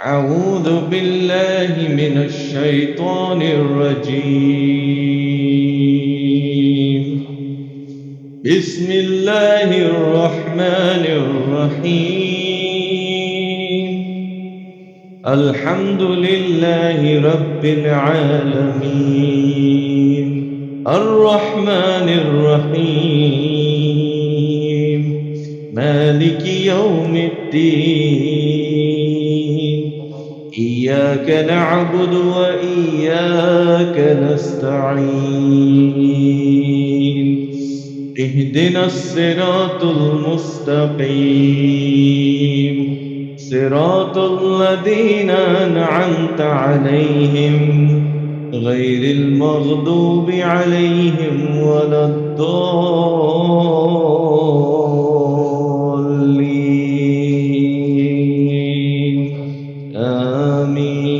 أعوذ بالله من الشيطان الرجيم. بسم الله الرحمن الرحيم. الحمد لله رب العالمين الرحمن الرحيم مالك يوم الدين إياك نعبد وإياك نستعين اهدنا الصراط المستقيم صراط الذين أنعمت عليهم غير المغضوب عليهم ولا الضالين آمين.